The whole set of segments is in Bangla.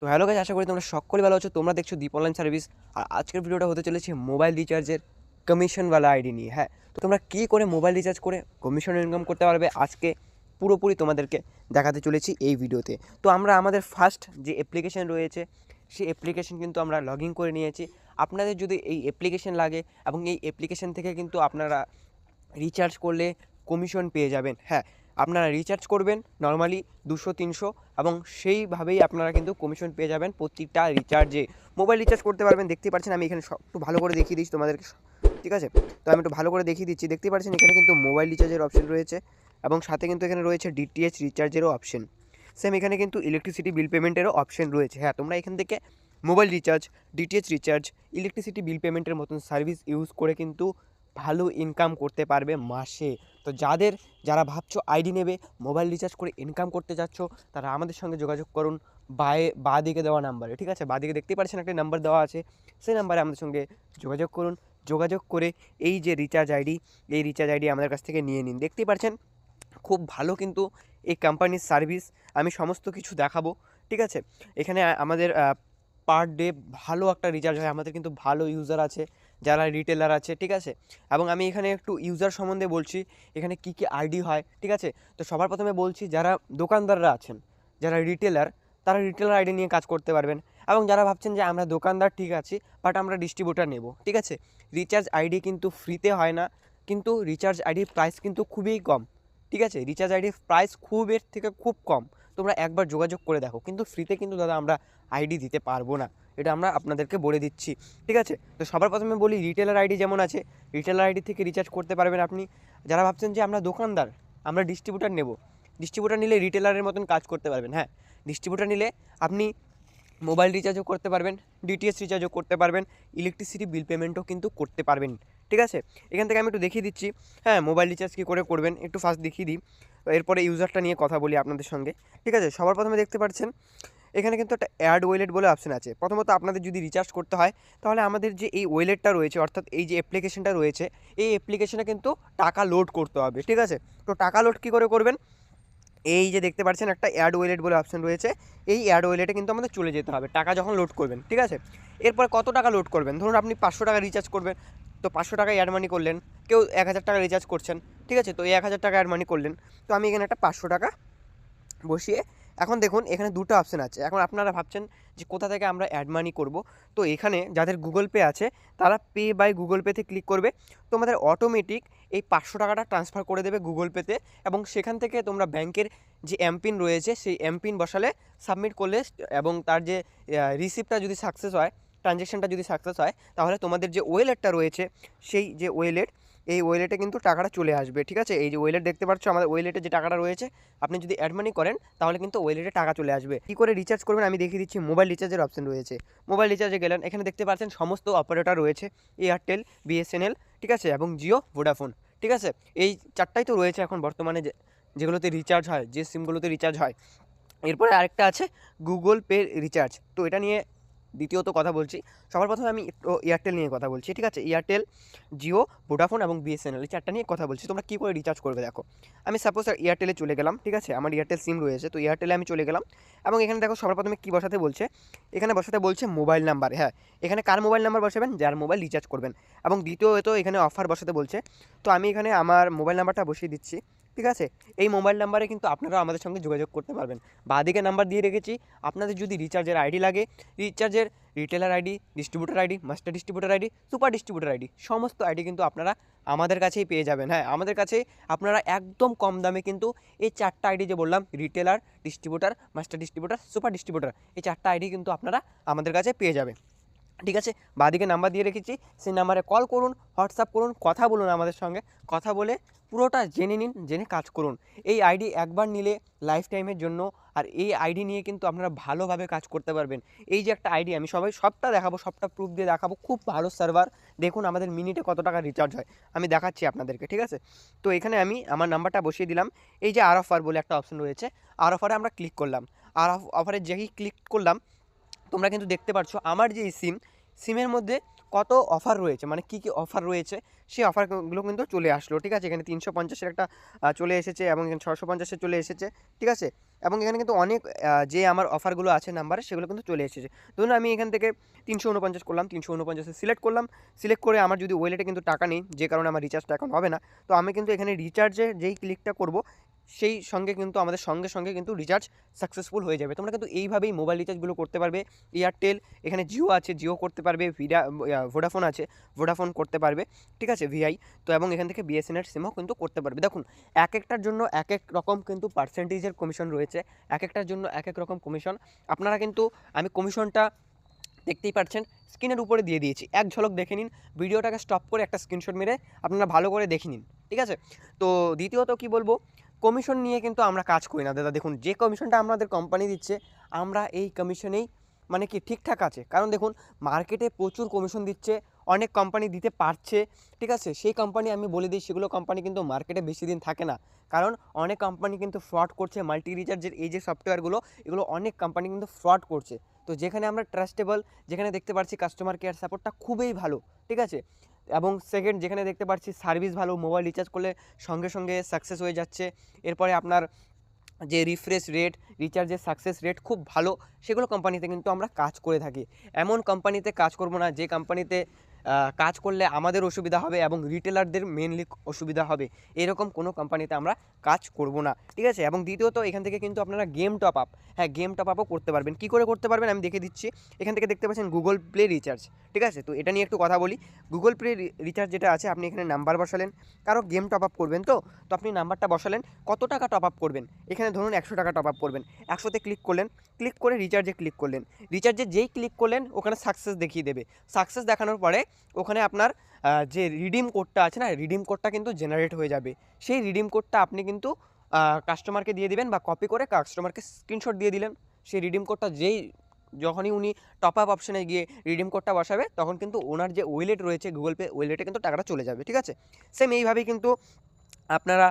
তো হ্যালো গাইস, আশা করি তোমরা সকলে ভালো আছো। তোমরা দেখছো দীপ অনলাইন সার্ভিস। আর আজকের ভিডিওটা হতে চলেছে মোবাইল রিচার্জের কমিশনওয়ালা আইডি নিয়ে। হ্যাঁ, তো তোমরা কী করে মোবাইল রিচার্জ করে কমিশন ইনকাম করতে পারবে আজকে পুরোপুরি তোমাদেরকে দেখাতে চলেছি এই ভিডিওতে। তো আমরা আমাদের ফার্স্ট যে অ্যাপ্লিকেশন রয়েছে সেই অ্যাপ্লিকেশন কিন্তু আমরা লগ ইন করে নিয়েছি। আপনাদের যদি এই অ্যাপ্লিকেশন লাগে এবং এই অ্যাপ্লিকেশন থেকে কিন্তু আপনারা রিচার্জ করলে কমিশন পেয়ে যাবেন। হ্যাঁ, আপনারা রিচার্জ করবেন নর্মালি 200-300 এবং সেইভাবেই আপনারা কিন্তু কমিশন পেয়ে যাবেন প্রত্যেকটা রিচার্জে। মোবাইল রিচার্জ করতে পারবেন। দেখতে পাচ্ছেন আমি এখানে একটু ভালো করে দেখিয়ে দিচ্ছি তোমাদেরকে, ঠিক আছে? তো আমি একটু ভালো করে দেখিয়ে দিচ্ছি। দেখতে পাচ্ছেন এখানে কিন্তু মোবাইল রিচার্জের অপশন রয়েছে এবং সাথে কিন্তু এখানে রয়েছে ডিটিএইচ রিচার্জেরও অপশন। সেম এখানে কিন্তু ইলেকট্রিসিটি বিল পেমেন্টেরও অপশন রয়েছে। হ্যাঁ, তোমরা এখান থেকে mobile recharge, DTH recharge, electricity bill পেমেন্টের মতন সার্ভিস ইউজ করে কিন্তু ভালো ইনকাম করতে পারবে মাসে। তো যারা ভাবছো আইডি নেবে, মোবাইল রিচার্জ করে ইনকাম করতে যাচ্ছ, তারা আমাদের সঙ্গে যোগাযোগ করুন বাঁ দিকে দেওয়া নাম্বারে। ঠিক আছে, বাঁ দিকে দেখতেই পাচ্ছেন একটা নাম্বার দেওয়া আছে, সেই নাম্বারে আমাদের সঙ্গে যোগাযোগ করুন। যোগাযোগ করে এই যে রিচার্জ আইডি, এই রিচার্জ আইডি আমাদের কাছ থেকে নিয়ে নিন। দেখতেই পাচ্ছেন খুব ভালো কিন্তু এই কোম্পানির সার্ভিস। আমি সমস্ত কিছু দেখাবো, ঠিক আছে? এখানে আমাদের পার ডে ভালো একটা রিচার্জ হয়। আমাদের কিন্তু ভালো ইউজার আছে, যারা রিটেলার আছে, ঠিক আছে? এবং আমি এখানে একটু ইউজার সম্বন্ধে বলছি, এখানে কী কী আইডি হয়, ঠিক আছে? তো সবার প্রথমে বলছি, যারা দোকানদাররা আছেন, যারা রিটেলার, তারা রিটেলার আইডি নিয়ে কাজ করতে পারবেন। এবং যারা ভাবছেন যে আমরা দোকানদার ঠিক আছি, বাট আমরা ডিস্ট্রিবিউটার নেব, ঠিক আছে? রিচার্জ আইডি কিন্তু ফ্রিতে হয় না, কিন্তু রিচার্জ আইডির প্রাইস কিন্তু খুবই কম, ঠিক আছে? রিচার্জ আইডির প্রাইস এর থেকে খুব কম। তোমরা একবার যোগাযোগ করে দেখো। কিন্তু ফ্রিতে কিন্তু দাদা আমরা আইডি দিতে পারবো না, এটা আমরা আপনাদেরকে বলে দিচ্ছি, ঠিক আছে? তো সবার প্রথমে বলি, রিটেলার আইডি যেমন আছে, রিটেলার আইডি থেকে রিচার্জ করতে পারবেন আপনি। যারা ভাবছেন যে আমরা দোকানদার, আমরা ডিস্ট্রিবিউটার নেব, ডিস্ট্রিবিউটার নিলে রিটেলারের মতন কাজ করতে পারবেন। হ্যাঁ, ডিস্ট্রিবিউটার নিলে আপনি মোবাইল রিচার্জও করতে পারবেন, ডিটিএইচ রিচার্জও করতে পারবেন, ইলেকট্রিসিটি বিল পেমেন্টও কিন্তু করতে পারবেন, ঠিক আছে? এখান থেকে আমি একটু দেখিয়ে দিচ্ছি। হ্যাঁ, মোবাইল রিচার্জ কী করে করবেন একটু ফার্স্ট দেখিয়ে দিই, এরপরে ইউজারটা নিয়ে কথা বলি আপনাদের সঙ্গে, ঠিক আছে? সবার প্রথমে দেখতে পাচ্ছেন এখানে কিন্তু একটা অ্যাড ওয়েলেট বলে অপশন আছে। প্রথমত আপনাদের যদি রিচার্জ করতে হয়, তাহলে আমাদের যে এই ওয়েলেটটা রয়েছে, অর্থাৎ এই যে অ্যাপ্লিকেশনটা রয়েছে, এই অ্যাপ্লিকেশনে কিন্তু টাকা লোড করতে হবে, ঠিক আছে? তো টাকা লোড কী করে করবেন? এই যে দেখতে পাচ্ছেন একটা অ্যাড ওয়েলেট বলে অপশন রয়েছে, এই অ্যাড ওয়েলেটে কিন্তু আমাদের চলে যেতে হবে টাকা যখন লোড করবেন, ঠিক আছে? এরপর কত টাকা লোড করবেন, ধরুন আপনি 500 টাকা রিচার্জ করবেন, তো 500 টাকা অ্যাড মানি করলেন। কেউ 1000 টাকা রিচার্জ করছেন, ঠিক আছে? তো এই 1000 টাকা অ্যাড মানি করলেন। তো আমি এখানে একটা 500 টাকা বসিয়ে, এখন দেখুন এখানে দুটো অপশান আছে। এখন আপনারা ভাবছেন যে কোথা থেকে আমরা অ্যাড মানি করব। তো এখানে যাদের গুগল পে আছে, তারা পে বাই গুগল পেতে ক্লিক করবে। তোমাদের অটোমেটিক এই 500 টাকাটা ট্রান্সফার করে দেবে গুগল পেতে, এবং সেখান থেকে তোমরা ব্যাংকের যে এমপিন রয়েছে, সেই এমপিন বসালে, সাবমিট করলে, এবং তার যে রিসিপ্টটা যদি সাকসেস হয়, ট্রানজ্যাকশানটা যদি সাকসেস হয়, তাহলে তোমাদের যে ওয়েলেটটা রয়েছে, সেই যে ওয়েলেট, এই ওয়েলেটে কিন্তু টাকাটা চলে আসবে, ঠিক আছে? এই যে ওয়েলেট দেখতে পাচ্ছ, আমাদের ওয়েলেটে যে টাকাটা রয়েছে, আপনি যদি অ্যাড মানি করেন, তাহলে কিন্তু ওয়েলেটে টাকা চলে আসবে। কী করে রিচার্জ করবেন আমি দেখিয়ে দিচ্ছি। মোবাইল রিচার্জের অপশন রয়েছে, মোবাইল রিচার্জে গেলেন, এখানে দেখতে পাচ্ছেন সমস্ত অপারেটর রয়েছে, এয়ারটেল, বিএসএনএল, ঠিক আছে, এবং জিও, ভোডাফোন, ঠিক আছে? এই চারটাই তো রয়েছে এখন বর্তমানে যেগুলোতে রিচার্জ হয়, যে সিমগুলোতে রিচার্জ হয়। এরপরে আরেকটা আছে গুগল পে রিচার্জ। তো এটা নিয়ে দ্বিতীয়ত কথা বলছি। সবার প্রথমে আমি একটু এয়ারটেল নিয়ে কথা বলছি, ঠিক আছে? এয়ারটেল, জিও, ভোডাফোন এবং বিএসএনএল, এই চারটা নিয়ে কথা বলছি। তোমরা কী করে রিচার্জ করবে দেখো। আমি সাপোজ এয়ারটেলে চলে গেলাম, ঠিক আছে? আমার এয়ারটেল সিম রয়েছে, তো এয়ারটেলে আমি চলে গেলাম, এবং এখানে দেখো সবার প্রথমে কী বসাতে বলছে, এখানে বসাতে বলছে মোবাইল নাম্বার। হ্যাঁ, এখানে কার মোবাইল নাম্বার বসাবেন? যার মোবাইল রিচার্জ করবেন। এবং দ্বিতীয়ত এখানে অফার বসাতে বলছে। তো আমি এখানে আমার মোবাইল নাম্বারটা বসিয়ে দিচ্ছি, ঠিক আছে? এই মোবাইল নাম্বারে কিন্তু আপনারা আমাদের সঙ্গে যোগাযোগ করতে পারবেন। বাঁদিকে নাম্বার দিয়ে রেখেছি। আপনাদের যদি রিচার্জের আইডি লাগে, রিচার্জের retailer ID, distributor ID, master distributor ID, super distributor ID, সমস্ত আইডি কিন্তু আপনারা আমাদের কাছেই পেয়ে যাবেন। হ্যাঁ, আমাদের কাছে আপনারা একদম কম দামে কিন্তু এই চারটা আইডি যে বললাম, retailer, distributor, master distributor, super distributor, এই চারটা আইডি কিন্তু আপনারা আমাদের কাছে পেয়ে যাবেন, ঠিক আছে? বাঁদিকে নাম্বার দিয়ে রেখেছি, সেই নাম্বারে কল করুন, হোয়াটসঅ্যাপ করুন, কথা বলুন আমাদের সঙ্গে, কথা বলে পুরোটা জেনে নিন, জেনে কাজ করুন। এই আইডি একবার নিলে লাইফ টাইমের জন্য, আর এই আইডি নিয়ে কিন্তু আপনারা ভালোভাবে কাজ করতে পারবেন। এই যে একটা আইডি, আমি সবটা দেখাবো, সবটা প্রুফ দিয়ে দেখাবো। খুব ভালো সার্ভার, দেখুন আমাদের মিনিটে কত টাকা রিচার্জ হয়, আমি দেখাচ্ছি আপনাদেরকে, ঠিক আছে? তো এখানে আমি আমার নাম্বারটা বসিয়ে দিলাম। এই যে আর অফার বলে একটা অপশন রয়েছে, আর অফারে আমরা ক্লিক করলাম। আর অফারে যেই ক্লিক করলাম, তোমরা কিন্তু দেখতে পাচ্ছ আমার যে সিমের মধ্যে কত অফার রয়েছে, মানে কী কী অফার রয়েছে সেই অফারগুলো কিন্তু চলে আসলো, ঠিক আছে। এখানে 350-এর একটা চলে এসেছে এবং এখানে 650-এর চলে এসেছে, ঠিক আছে। এবং এখানে কিন্তু অনেক যে আমার অফারগুলো আছে নাম্বারে সেগুলো কিন্তু চলে এসেছে। ধরুন আমি এখান থেকে 349 করলাম, 349-এ সিলেক্ট করলাম। সিলেক্ট করে আমার যদি ওয়ালেটে কিন্তু টাকা নেই, যে কারণে আমার রিচার্জটা এখন হবে না, তো আমি কিন্তু এখানে রিচার্জে যেই ক্লিকটা করব সেই সঙ্গে কিন্তু আমাদের সঙ্গে সঙ্গে কিন্তু রিচার্জ সাকসেসফুল হয়ে যাবে। তোমরা কিন্তু এইভাবেই মোবাইল রিচার্জগুলো করতে পারবে। এয়ারটেল, এখানে জিও আছে, জিও করতে পারবে, ভোডাফোন আছে, ভোডাফোন করতে পারবে, ঠিক আছে, ভিআই। তো এবং এখান থেকে বিএসএনএল সিমও কিন্তু করতে পারবে। দেখুন এক একটার জন্য এক এক রকম কিন্তু পার্সেন্টেজের কমিশন রয়েছে, এক একটার জন্য এক এক রকম কমিশন। আপনারা কিন্তু আমি কমিশনটা দেখতেই পাচ্ছেন স্ক্রিনের উপরে দিয়ে দিয়েছি, এক ঝলক দেখে নিন। ভিডিওটাকে স্টপ করে একটা স্ক্রিনশট মেরে আপনারা ভালো করে দেখে নিন, ঠিক আছে। তো দ্বিতীয়ত কি বলবো, কমিশন নিয়ে কিন্তু আমরা কাজ করি না দাদা। দেখুন যে কমিশনটা আমাদের কোম্পানি দিচ্ছে, আমরা এই কমিশনেই মানে কি ঠিকঠাক আছে। কারণ দেখুন মার্কেটে প্রচুর কমিশন দিচ্ছে, অনেক কোম্পানি দিতে পারছে, ঠিক আছে। সেই কোম্পানি আমি বলে দিই, সেগুলো কোম্পানি কিন্তু মার্কেটে বেশি দিন থাকে না, কারণ অনেক কোম্পানি কিন্তু ফ্রড করছে। মাল্টি রিচার্জের এই যে সফটওয়্যারগুলো, এগুলো অনেক কোম্পানি কিন্তু ফ্রড করছে। তো যেখানে আমরা ট্রাস্টেবল, যেখানে দেখতে পাচ্ছি কাস্টমার কেয়ার সাপোর্টটা খুবই ভালো, ঠিক আছে। এবং সেকেন্ড, যেখানে দেখতে পাচ্ছি সার্ভিস ভালো, মোবাইল রিচার্জ করলে সঙ্গে সঙ্গে সাকসেস হয়ে যাচ্ছে। এরপরে আপনার যে রিফ্রেশ রেট, রিচার্জের সাকসেস রেট খুব ভালো, সেগুলো কোম্পানিতে কিন্তু আমরা কাজ করে থাকি। এমন কোম্পানিতে কাজ করব না যে কোম্পানিতে কাজ করলে আমাদের অসুবিধা হবে এবং রিটেলারদের মেনলি অসুবিধা হবে, এরকম কোনো কোম্পানিতে আমরা কাজ করব না, ঠিক আছে। এবং দ্বিতীয়ত এখান থেকে কিন্তু আপনারা গেম টপ আপ, হ্যাঁ গেম টপ আপও করতে পারবেন। কী করে করতে পারবেন আমি দেখে দিচ্ছি। এখান থেকে দেখতে পাচ্ছেন গুগল প্লে রিচার্জ, ঠিক আছে। তো এটা নিয়ে একটু কথা বলি। গুগল প্লে রিচার্জ যেটা আছে, আপনি এখানে নাম্বার বসালেন, কারো গেম টপ আপ করবেন, তো আপনি নাম্বারটা বসালেন, কত টাকা টপ আপ করবেন, এখানে ধরুন 100 টাকা টপ আপ করবেন, 100-তে ক্লিক করলেন, ক্লিক করে রিচার্জে ক্লিক করলেন। রিচার্জে যেই ক্লিক করলেন ওখানে সাকসেস দেখিয়ে দেবে। সাকসেস দেখানোর পরে ওখানে আপনার যে রিডিম কোডটা আছে না, রিডিম কোডটা কিন্তু জেনারেট হয়ে যাবে। সেই রিডিম কোডটা আপনি কিন্তু কাস্টমারকে দিয়ে দিবেন, বা কপি করে কাস্টমারকে স্ক্রিনশট দিয়ে দিলেন। সেই রিডিম কোডটা যখনই উনি টপ আপ অপশানে গিয়ে রিডিম কোডটা বসাবে, তখন কিন্তু ওনার যে ওয়ালেট রয়েছে গুগল পে ওয়ালেটে কিন্তু টাকাটা চলে যাবে, ঠিক আছে। সেম এইভাবেই কিন্তু আপনারা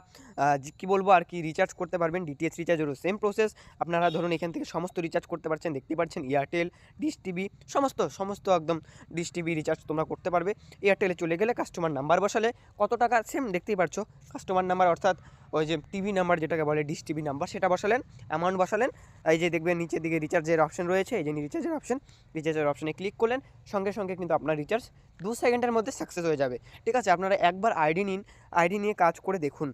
কী বলবো আর কি রিচার্জ করতে পারবেন। ডিটিএইচ রিচার্জেরও সেম প্রসেস। আপনারা ধরুন এখান থেকে সমস্ত রিচার্জ করতে পারছেন, দেখতে পাচ্ছেন এয়ারটেল, ডিশ টিভি, সমস্ত একদম ডিশ টিভি রিচার্জ তোমরা করতে পারবে। এয়ারটেলে চলে গেলে কাস্টমার নাম্বার বসালে কত টাকা, সেম দেখতেই পাচ্ছ কাস্টমার নাম্বার, অর্থাৎ ওই যে টিভি নাম্বার যেটাকে বলে ডিশ টিভি নাম্বার, সেটা বসালেন, অ্যামাউন্ট বসালেন। এই যে দেখবেন নিচের দিকে রিচার্জের অপশন রয়েছে, এই যে রিচার্জের অপশনে ক্লিক করলেন, সঙ্গে সঙ্গে কিন্তু আপনার রিচার্জ 2 সেকেন্ডের মধ্যে সাকসেস হয়ে যাবে, ঠিক আছে। আপনারা একবার আইডি নিন, আইডি নিয়ে কাজ করে দেখুন,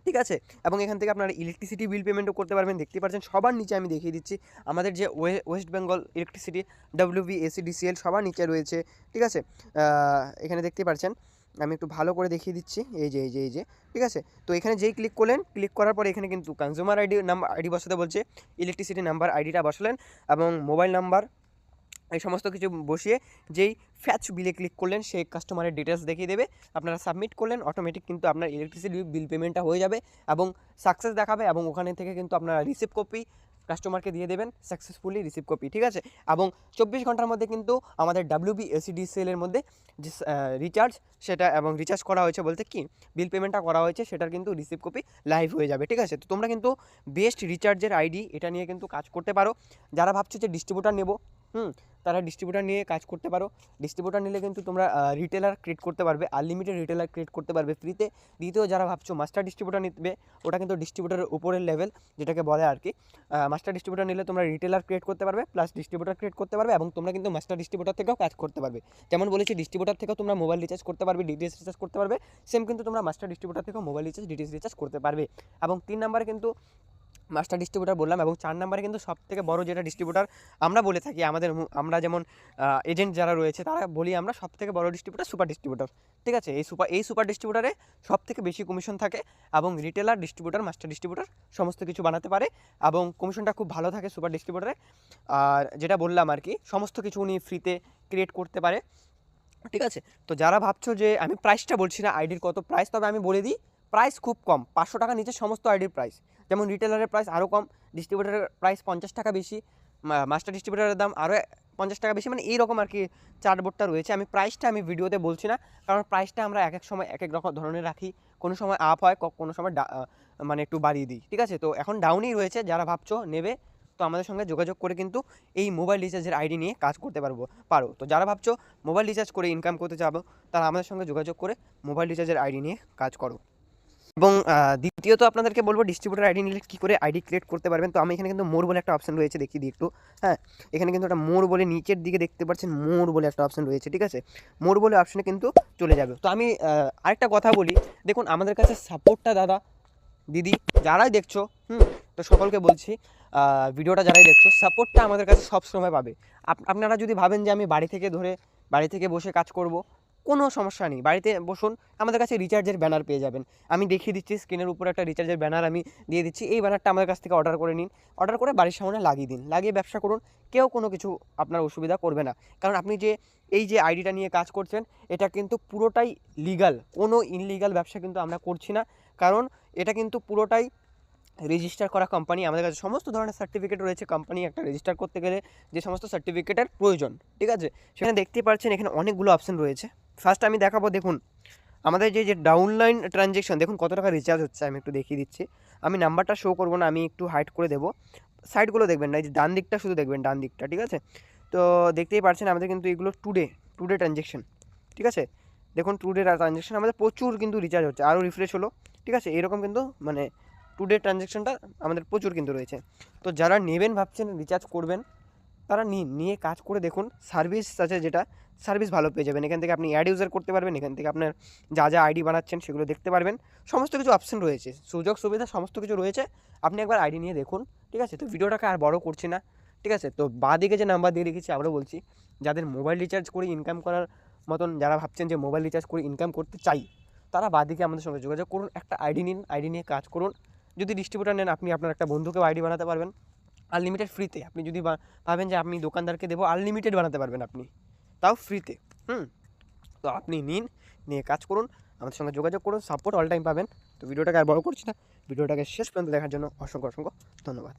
ঠিক আছে। এবং এখান থেকে আপনারা ইলেকট্রিসিটি বিল পেমেন্টও করতে পারবেন, দেখতে পাচ্ছেন সবার নিচে আমি দেখিয়ে দিচ্ছি আমাদের যে ওয়েস্ট বেঙ্গল ইলেকট্রিসিটি WBACDCL সবার নিচে রয়েছে, ঠিক আছে। এখানে দেখতে পাচ্ছেন, আমি একটু ভালো করে দেখিয়ে দিচ্ছি, এই যে ঠিক আছে। তো এখানে যেই ক্লিক করলেন, ক্লিক করার পরে এখানে কিন্তু কনজিউমার আইডি বসাতে বলছে, ইলেকট্রিসিটি নাম্বার আইডিটা বসালেন এবং মোবাইল নাম্বার, এই সমস্ত কিছু বসিয়ে যেই ফ্যাচ বিলে ক্লিক করলেন, সেই কাস্টমারের ডিটেলস দেখিয়ে দেবে। আপনারা সাবমিট করলেন, অটোমেটিক কিন্তু আপনার ইলেকট্রিসিটি বিল পেমেন্টটা হয়ে যাবে এবং সাকসেস দেখাবে। এবং ওখানে থেকে কিন্তু আপনারা রিসিভ কপি কাস্টমারকে দিয়ে দেবেন, সাকসেসফুলি রিসিভ কপি, ঠিক আছে। এবং 24 ঘন্টার মধ্যে কিন্তু আমাদের WBACDCL এর মধ্যে যে রিচার্জ, সেটা এবং রিচার্জ করা হয়েছে বলতে কি বিল পেমেন্টটা করা হয়েছে, সেটার কিন্তু রিসিভ কপি লাইভ হয়ে যাবে, ঠিক আছে। তো তোমরা কিন্তু বেস্ট রিচার্জের আইডি এটা নিয়ে কিন্তু কাজ করতে পারো। যারা ভাবছো যে ডিস্ট্রিবিউটার নেব, তারা ডিস্ট্রিবিউটার নিয়ে কাজ করতে পারো। ডিস্ট্রিবিউটার নিলে কিন্তু তোমরা রিটেলার ক্রিয়েট করতে পারবে, আনলিমিটেড রিটেলার ক্রিয়েট করতে পারবে ফ্রিতে। দ্বিতীয়, যারা ভাবছো মাস্টার ডিস্ট্রিবিউটার নিবে, ওটা কিন্তু ডিস্ট্রিবিউটারের উপরের লেভেল যেটাকে বলে আর কি। মাস্টার ডিস্ট্রিবিউটার নিলে তোমরা রিটেলার ক্রিয়েট করতে পারবে, প্লাস ডিস্ট্রিবিউটার ক্রিয়েট করতে পারবে, এবং তোমরা কিন্তু মাস্টার ডিস্ট্রিবিউটার থেকেও কাজ করতে পারবে। যেমন বলেছি ডিস্ট্রিবিউটার থেকেও তোমরা মোবাইল রিচার্জ করতে পারবে, ডিটিএইচ রিচার্জ করতে পারবে, সেম কিন্তু তোমরা মাস্টার ডিস্ট্রিবিউটার থেকেও মোবাইল রিচার্জ, ডিটিএইচ রিচার্জ করতে পারবে। এবং 3 নম্বরে কিন্তু মাস্টার ডিস্ট্রিবিউটার বললাম, এবং 4 নম্বরে কিন্তু সবথেকে বড় যেটা ডিস্ট্রিবিউটার আমরা বলে থাকি, আমরা যেমন এজেন্ট যারা রয়েছে তারা বলি আমরা সবথেকে বড় ডিস্ট্রিবিউটার সুপার ডিস্ট্রিবিউটার, ঠিক আছে। এই সুপার ডিস্ট্রিবিউটারে সবথেকে বেশি কমিশন থাকে, এবং রিটেলার, ডিস্ট্রিবিউটার, মাস্টার ডিস্ট্রিবিউটার সমস্ত কিছু বানাতে পারে, এবং কমিশনটা খুব ভালো থাকে সুপার ডিস্ট্রিবিউটারে। আর যেটা বললাম আর কি, সমস্ত কিছু উনি ফ্রিতে ক্রিয়েট করতে পারে, ঠিক আছে। তো যারা ভাবছো যে আমি প্রাইসটা বলছি না আইডির কত প্রাইস, তবে আমি বলে দিই প্রাইস খুব কম, 500 টাকা নিচে সমস্ত আইডির প্রাইস। যেমন রিটেলারের প্রাইস আরও কম, ডিস্ট্রিবিউটারের প্রাইস 50 টাকা বেশি, মাস্টার ডিস্ট্রিবিউটারের দাম আরও 50 টাকা বেশি, মানে এইরকম আর কি চার্টবোর্ডটা রয়েছে। আমি প্রাইসটা ভিডিওতে বলছি না, কারণ প্রাইসটা আমরা এক এক সময় এক এক রকম ধরনের রাখি, কোনো সময় আপ হয়, কোনো সময় মানে একটু বাড়িয়ে দিই, ঠিক আছে। তো এখন ডাউনই রয়েছে, যারা ভাবছো নেবে তো আমাদের সঙ্গে যোগাযোগ করে কিন্তু এই মোবাইল রিচার্জের আইডি নিয়ে কাজ করতে পারো। তো যারা ভাবছো মোবাইল রিচার্জ করে ইনকাম করতে যাবো, তারা আমাদের সঙ্গে যোগাযোগ করে মোবাইল রিচার্জের আইডি নিয়ে কাজ করো। এবং দ্বিতীয়ত আপনাদেরকে বলবো ডিস্ট্রিবিউটার আইডি নিলে কী করে আইডি ক্রিয়েট করতে পারবেন। তো আমি এখানে কিন্তু মোর বলে একটা অপশন রয়েছে, দেখিয়ে দিই একটু। হ্যাঁ, এখানে কিন্তু একটা মোর বলে নিচের দিকে দেখতে পাচ্ছেন, মোর বলে একটা অপশন রয়েছে, ঠিক আছে। মোর বলে অপশনে কিন্তু চলে যাবে। তো আমি আরেকটা কথা বলি, দেখুন আমাদের কাছে সাপোর্টটা দাদা দিদি যারাই দেখছো, তো সকলকে বলছি, ভিডিওটা যারাই দেখছো, সাপোর্টটা আমাদের কাছে সব সময় পাবে। আপনারা যদি ভাবেন যে আমি বাড়ি থেকে বসে কাজ করব, কোনো সমস্যা নেই, বাড়িতে বসুন, আমাদের কাছে রিচার্জের ব্যানার পেয়ে যাবেন। আমি দেখিয়ে দিচ্ছি স্ক্রিনের উপর একটা রিচার্জের ব্যানার আমি দিয়ে দিচ্ছি, এই ব্যানারটা আমাদের কাছ থেকে অর্ডার করে নিন, অর্ডার করে বাড়ির সামনে লাগিয়ে দিন, লাগিয়ে ব্যবসা করুন, কেউ কোনো কিছু আপনার অসুবিধা করবে না। কারণ আপনি যে এই যে আইডিটা নিয়ে কাজ করছেন, এটা কিন্তু পুরোটাই লিগাল, কোনো ইনলিগাল ব্যবসা কিন্তু আমরা করছি না। কারণ এটা কিন্তু পুরোটাই রেজিস্টার করা কোম্পানি, আমাদের কাছে সমস্ত ধরনের সার্টিফিকেট রয়েছে। কোম্পানি একটা রেজিস্টার করতে গেলে যে সমস্ত সার্টিফিকেটের প্রয়োজন, ঠিক আছে, সেখানে দেখতে পাচ্ছেন এখানে অনেকগুলো অপশন রয়েছে। ফার্স্ট আমি দেখাবো, দেখুন আমাদের যে ডাউনলাইন ট্রানজ্যাকশন, দেখুন কত টাকা রিচার্জ হচ্ছে, আমি একটু দেখিয়ে দিচ্ছি। আমি নাম্বারটা শো করবো না, আমি একটু হাইড করে দেবো, সাইডগুলো দেখবেন না, এই যে ডান দিকটা শুধু দেখবেন, ডান দিকটা, ঠিক আছে। তো দেখতেই পাচ্ছেন আমাদের কিন্তু এগুলো টুডে ট্রানজ্যাকশন, ঠিক আছে। দেখুন টুডে ট্রানজ্যাকশন আমাদের প্রচুর কিন্তু রিচার্জ হচ্ছে, আরও রিফ্রেশ হলো, ঠিক আছে। এরকম কিন্তু মানে টুডে ট্রানজ্যাকশনটা আমাদের প্রচুর কিন্তু রয়েছে। তো যারা নেবেন ভাবছেন, রিচার্জ করবেন, তারা নিয়ে কাজ করে দেখুন। সার্ভিস আছে, যেটা সার্ভিস ভালো পেয়ে যাবেন। এখান থেকে আপনি অ্যাড ইউজার করতে পারবেন, এখান থেকে আপনার যা আইডি বানাচ্ছেন সেগুলো দেখতে পারবেন, সমস্ত কিছু অপশন রয়েছে, সুযোগ সুবিধা সমস্ত কিছু রয়েছে। আপনি একবার আইডি নিয়ে দেখুন, ঠিক আছে। তো ভিডিওটাকে আর বড় করছি না, ঠিক আছে। তো বাঁদিকে যে নাম্বার দিয়ে রেখেছি, আবারও বলছি, যাদের মোবাইল রিচার্জ করে ইনকাম করার মতন, যারা ভাবছেন যে মোবাইল রিচার্জ করে ইনকাম করতে চাই, তারা বাঁদিকে আমাদের সঙ্গে যোগাযোগ করুন, একটা আইডি নিন, আইডি নিয়ে কাজ করুন। যদি ডিস্ট্রিবিউটার নেন, আপনি আপনার একটা বন্ধুকেও আইডি বানাতে পারবেন আনলিমিটেড ফ্রিতে। আপনি যদি ভাবেন যে আপনি দোকানদারকে দেবো, আনলিমিটেড বানাতে পারবেন আপনি, তাও ফ্রিতে। তো আপনি নিয়ে কাজ করুন, আমাদের সঙ্গে যোগাযোগ করুন, সাপোর্ট অল টাইম পাবেন। তো ভিডিওটাকে আর বড় করছি না, ভিডিওটাকে শেষ পর্যন্ত দেখার জন্য অসংখ্য ধন্যবাদ।